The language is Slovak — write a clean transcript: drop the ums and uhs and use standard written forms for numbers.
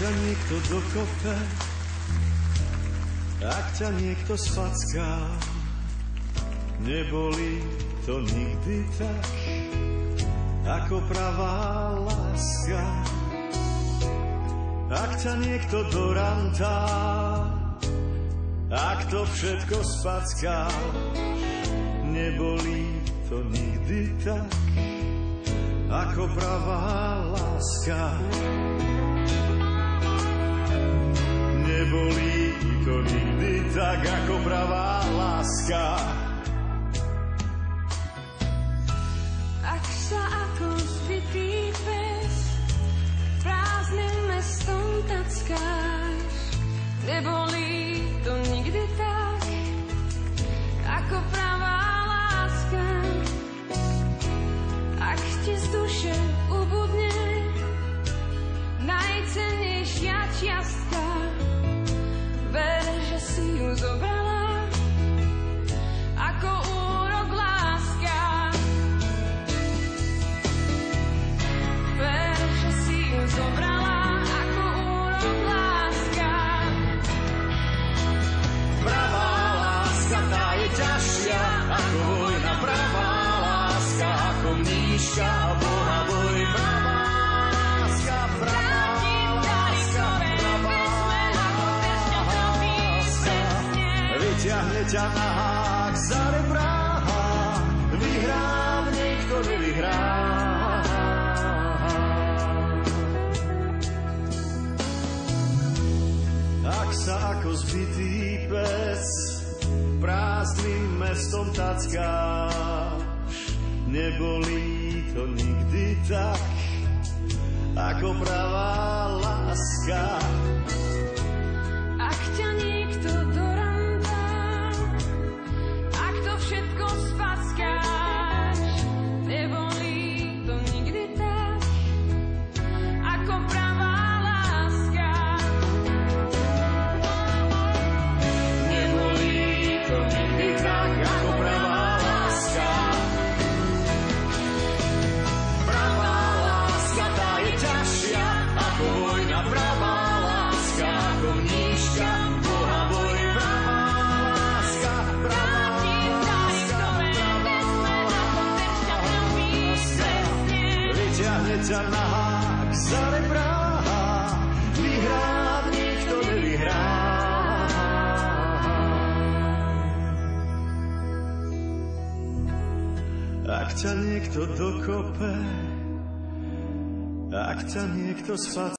ťa niekto dokope, ak ťa niekto sfacká, nebolí to nikdy tak, ako pravá láska. Ak ťa niekto dorantá, ak to všetko spacká, nebolí to nikdy tak, ako pravá láska. Nebolí to nikdy tak, ako pravá láska. Ak sa ako zbytý pes prázdnym mestom tackáš, nebolí to nikdy tak, ako pravá láska. Ak ti z duše ubudne najcennejšia čiastka, ver, že si ju zobrala ako úrok láska. Ver, že si ju zobrala ako úrok láska. Pravá láska, tá je ťažšia ako vojna. Pravá láska, ako mníška Boha boj. Pravá láska, pravá láska, pravá láska. Vyťahne ťa na hák za rebrá, vyhrá niekto nevyhrá. Ak sa ako zbytý pes prázdnym mestom tackáš, nebolí to nikdy tak, ako pravá láska. Ak ťa niekto dorantá, ak to všetko spackáš, nebolí to nikdy tak, ako pravá láska. Nebolí to nikdy tak, ako pravá láska. Pravá láska, tá je ťažšia ako vojna. Pravá láska, ako mníška Boha boj. Pravá láska, pravá láska, vyťahne ťa na hák za rebrá, vyhrá nikto nevyhrá. Ak ťa niekto dokope, ak ťa niekto sfacká,